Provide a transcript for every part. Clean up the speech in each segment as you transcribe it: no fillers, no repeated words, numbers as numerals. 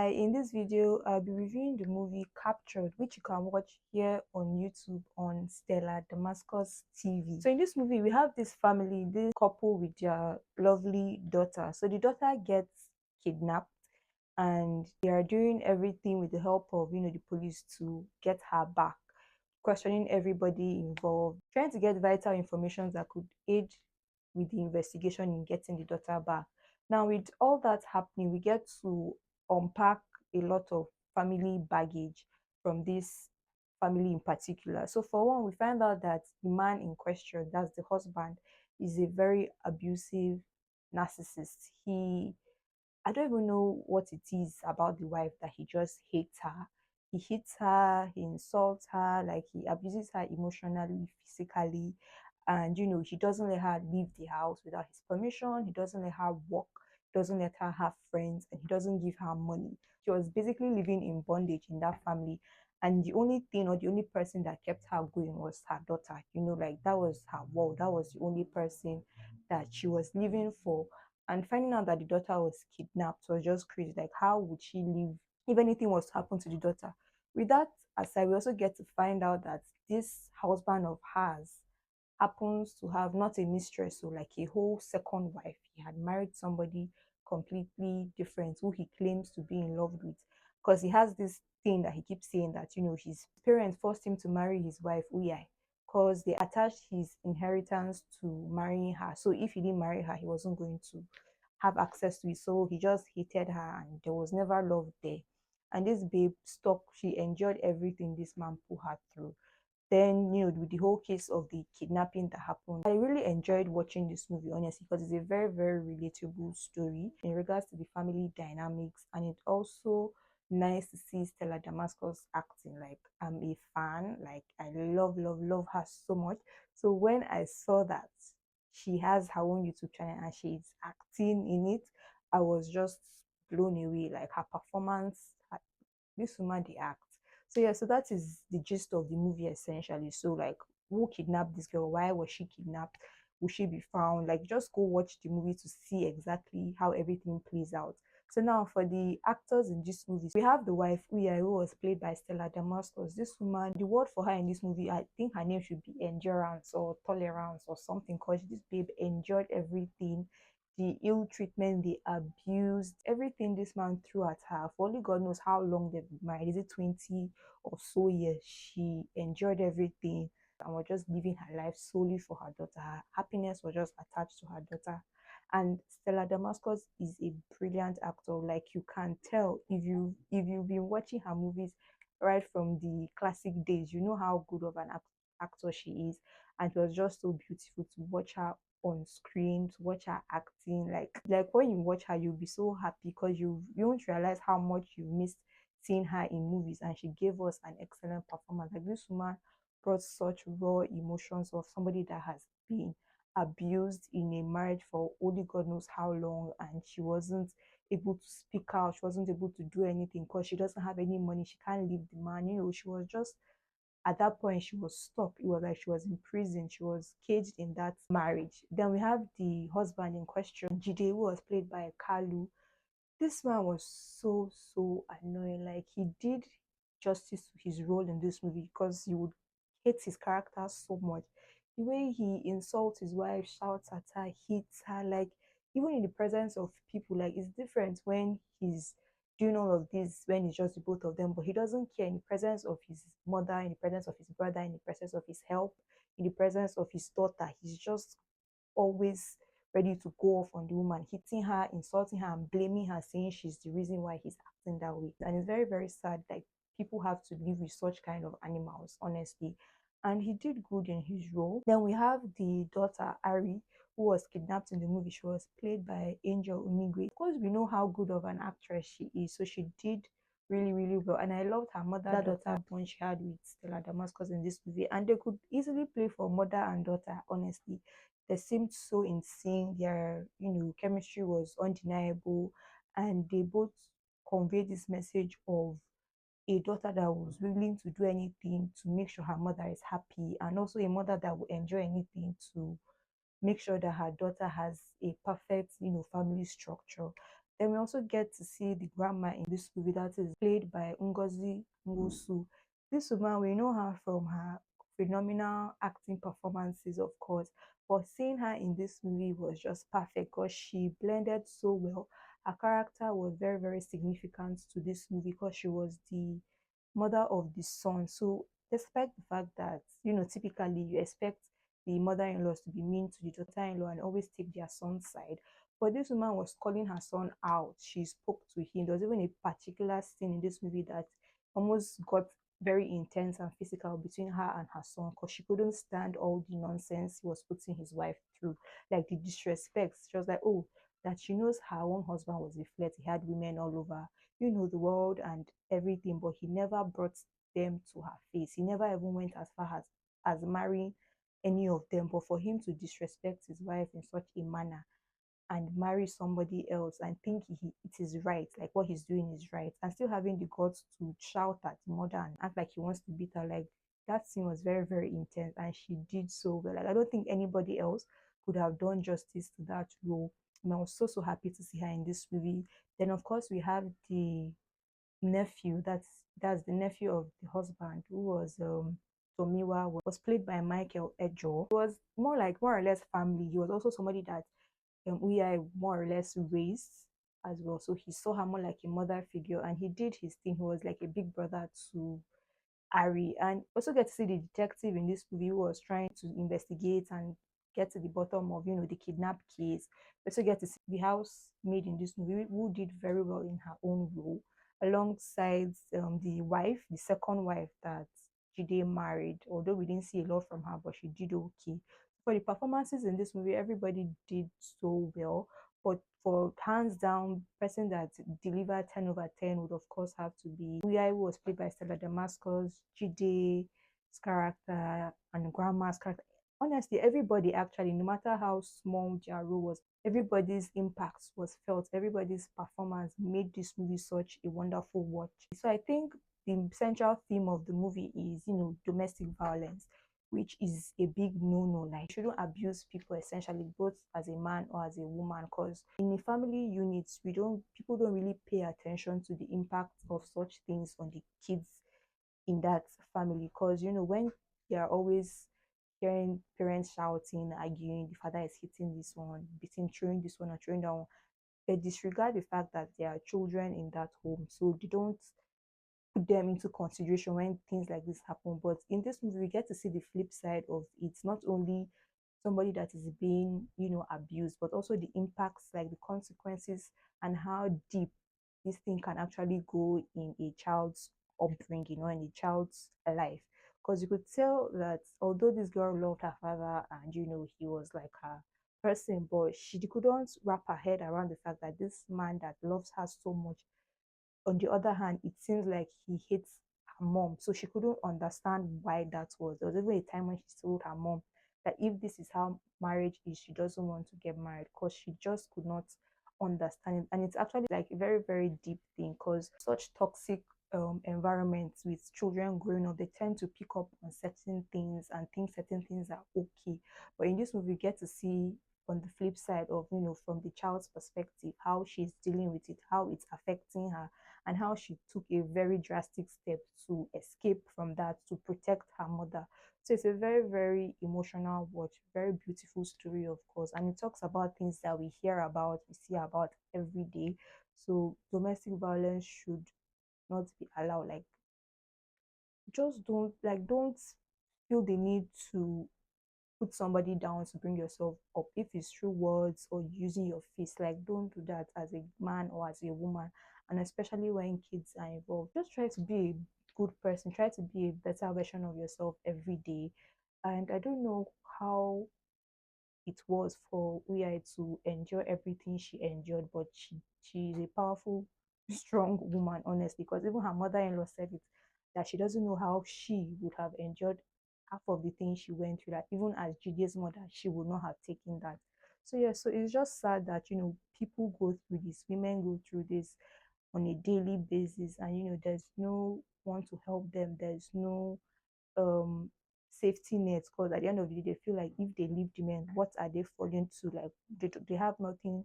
Hi, in this video, I'll be reviewing the movie Captured, which you can watch here on YouTube on Stella Damascus TV. So in this movie, we have this family, this couple with their lovely daughter. So the daughter gets kidnapped and they are doing everything with the help of, the police to get her back, questioning everybody involved, trying to get vital information that could aid with the investigation in getting the daughter back. Now, with all that happening, we get to unpack a lot of family baggage from this family in particular. So, for one, we find out that the man in question, that's the husband, is a very abusive narcissist. I don't even know what it is about the wife that he just hates her. He hits her, he insults her, like he abuses her emotionally, physically, and he doesn't let her leave the house without his permission. He doesn't let her work, doesn't let her have friends, and he doesn't give her money. She was basically living in bondage in that family, and the only thing or the only person that kept her going was her daughter. Like that was her world. That was the only person that she was living for. And finding out that the daughter was kidnapped was just crazy. Like, how would she live if anything was to happen to the daughter? With that aside, we also get to find out that this husband of hers happens to have not a mistress, so like a whole second wife. He had married somebody completely different who he claims to be in love with, because he has this thing that he keeps saying that his parents forced him to marry his wife Uyai, because they attached his inheritance to marrying her. So if he didn't marry her, he wasn't going to have access to it. So he just hated her and there was never love there. And this babe stuck, she enjoyed everything this man put her through. Then, with the whole case of the kidnapping that happened, I really enjoyed watching this movie, honestly, because it's a very, very relatable story in regards to the family dynamics. And it's also nice to see Stella Damascus acting. Like, I'm a fan. Like, I love, love, love her so much. So when I saw that she has her own YouTube channel and she's acting in it, I was just blown away. Like, her performance, this woman, the act. So yeah, so that is the gist of the movie essentially. So like, who kidnapped this girl? Why was she kidnapped? Will she be found? Like, just go watch the movie to see exactly how everything plays out. So now for the actors in this movie, we have the wife Uya, who was played by Stella Damascus. This woman, the word for her in this movie, I think her name should be endurance or tolerance or something, because this babe enjoyed everything, the ill treatment, the abuse, everything this man threw at her. For only God knows how long they've been married. Is it 20 or so years? She enjoyed everything and was just living her life solely for her daughter. Her happiness was just attached to her daughter. And Stella Damascus is a brilliant actor. Like, you can tell if you've been watching her movies right from the classic days, you know how good of an actor she is. And it was just so beautiful to watch her on screen, to watch her acting. Like when you watch her, you'll be so happy because you won't realize how much you missed seeing her in movies. And she gave us an excellent performance. Like, this woman brought such raw emotions of somebody that has been abused in a marriage for only God knows how long, and she wasn't able to speak out, she wasn't able to do anything because she doesn't have any money, she can't leave the man. She was just, at that point, she was stuck. It was like she was in prison. She was caged in that marriage. Then we have the husband in question, Jide, who was played by Kalu. This man was so, so annoying. Like, he did justice to his role in this movie, because you would hate his character so much. The way he insults his wife, shouts at her, hits her, like, even in the presence of people. Like, it's different when he's doing all of this when it's just the both of them, but he doesn't care in the presence of his mother, in the presence of his brother, in the presence of his help, in the presence of his daughter. He's just always ready to go off on the woman, hitting her, insulting her, and blaming her, saying she's the reason why he's acting that way. And it's very, very sad. Like, people have to live with such kind of animals, honestly. And he did good in his role. Then we have the daughter, Ari, who was kidnapped in the movie. She was played by Angel Unigwe. Of course, we know how good of an actress she is, so she did really, really well. And I loved her mother-daughter bond she had with Stella Damascus in this movie. And they could easily play for mother and daughter, honestly. They seemed so in sync. Their, chemistry was undeniable, and they both conveyed this message of a daughter that was willing to do anything to make sure her mother is happy, and also a mother that will enjoy anything to make sure that her daughter has a perfect, family structure. Then we also get to see the grandma in this movie that is played by Ngozi Nwosu. This woman, we know her from her phenomenal acting performances, of course, but seeing her in this movie was just perfect because she blended so well. Her character was very, very significant to this movie because she was the mother of the son. So, despite the fact that, typically you expect the mother in laws to be mean to the daughter in law and always take their son's side. But this woman was calling her son out. She spoke to him. There was even a particular scene in this movie that almost got very intense and physical between her and her son because she couldn't stand all the nonsense he was putting his wife through, like the disrespect. She was like, oh, that she knows her own husband was a flirt. He had women all over, the world and everything, but he never brought them to her face. He never even went as far as marrying any of them. But for him to disrespect his wife in such a manner and marry somebody else and think it is right, like what he's doing is right, and still having the guts to shout at the mother and act like he wants to beat her, like that scene was very, very intense, and she did so well. Like I don't think anybody else could have done justice to that role. And I was so, so happy to see her in this movie. Then of course we have the nephew, that's the nephew of the husband, who was Tomiwa, was played by Michael Ejoor. He was more or less family. He was also somebody that Uya more or less raised as well. So he saw her more like a mother figure, and he did his thing. He was like a big brother to Ari, and also get to see the detective in this movie who was trying to investigate and get to the bottom of the kidnap case. We also get to see the housemaid in this movie who did very well in her own role, alongside the wife, the second wife that Jide married. Although we didn't see a lot from her, but she did okay. For the performances in this movie, everybody did so well. But for hands down, person that delivered 10 over 10 would of course have to be Uya, who was played by Stella Damascus, Jide's character, and Grandma's character. Honestly, everybody actually, no matter how small their role was, everybody's impact was felt. Everybody's performance made this movie such a wonderful watch. So I think the central theme of the movie is, domestic violence, which is a big no-no. Like, you shouldn't abuse people essentially, both as a man or as a woman, because in a family units, people don't really pay attention to the impact of such things on the kids in that family. Because when they are always hearing parents shouting, arguing, the father is hitting this one, beating, throwing this one, or throwing that one, they disregard the fact that there are children in that home, so they don't put them into consideration when things like this happen. But in this movie, we get to see the flip side of it. Not only somebody that is being, abused, but also the impacts, like the consequences, and how deep this thing can actually go in a child's upbringing or in a child's life. Because you could tell that although this girl loved her father and he was like her person, but she couldn't wrap her head around the fact that this man that loves her so much, on the other hand, it seems like he hates her mom. So she couldn't understand why that was. There was even a time when she told her mom that if this is how marriage is, she doesn't want to get married because she just could not understand it. And it's actually like a very, very deep thing because such toxic environments with children growing up, they tend to pick up on certain things and think certain things are okay. But in this movie, we get to see on the flip side of, from the child's perspective, how she's dealing with it, how it's affecting her, and how she took a very drastic step to escape from that to protect her mother. So it's a very, very emotional watch, very beautiful story, of course, and it talks about things that we hear about, we see about every day. So domestic violence should not be allowed. Like, just don't feel the need to put somebody down to bring yourself up, if it's through words or using your face. Like, don't do that as a man or as a woman, and especially when kids are involved. Just try to be a good person, try to be a better version of yourself every day. And I don't know how it was for Uya to endure everything she endured, but she's a powerful, strong woman, honestly, because even her mother-in-law said it, that she doesn't know how she would have endured half of the things she went through, that even as Judy's mother, she would not have taken that. So yeah, so it's just sad that people go through this, women go through this on a daily basis, and there's no one to help them, there's no um safety nets, because at the end of the day they feel like if they leave the men, what are they falling to? Like they have nothing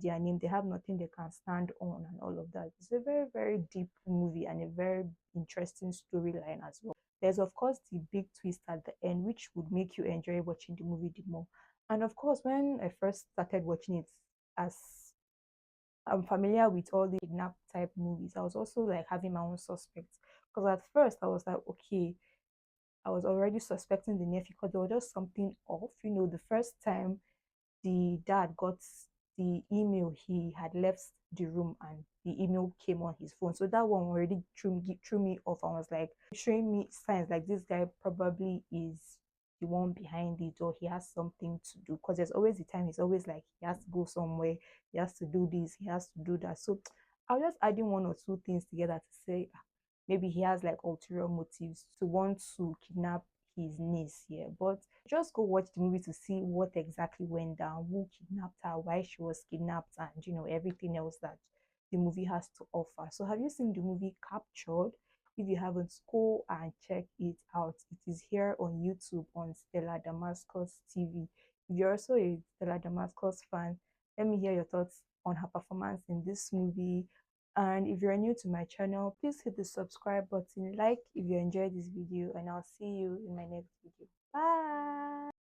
their name. They have nothing they can stand on and all of that. It's a very, very deep movie and a very interesting storyline as well. There's of course the big twist at the end, which would make you enjoy watching the movie the more. And of course, when I first started watching it, as I'm familiar with all the kidnap type movies, I was also like having my own suspects. Because at first I was like, okay, I was already suspecting the nephew because there was just something off. The first time the dad got the email, he had left the room and the email came on his phone. So that one already threw me off. I was like showing me signs like this guy probably is the one behind it, or he has something to do. Because there's always the time he's always like he has to go somewhere, he has to do this, he has to do that. So I was just adding one or two things together to say maybe he has like ulterior motives to want to kidnap his niece here. But just go watch the movie to see what exactly went down, who kidnapped her, why she was kidnapped, and everything else that the movie has to offer. So have you seen the movie Captured? If you haven't, go and check it out. It is here on YouTube on Stella Damascus TV. If you're also a Stella Damascus fan, let me hear your thoughts on her performance in this movie. And if you're new to my channel, please hit the subscribe button, like if you enjoyed this video, and I'll see you in my next video. Bye.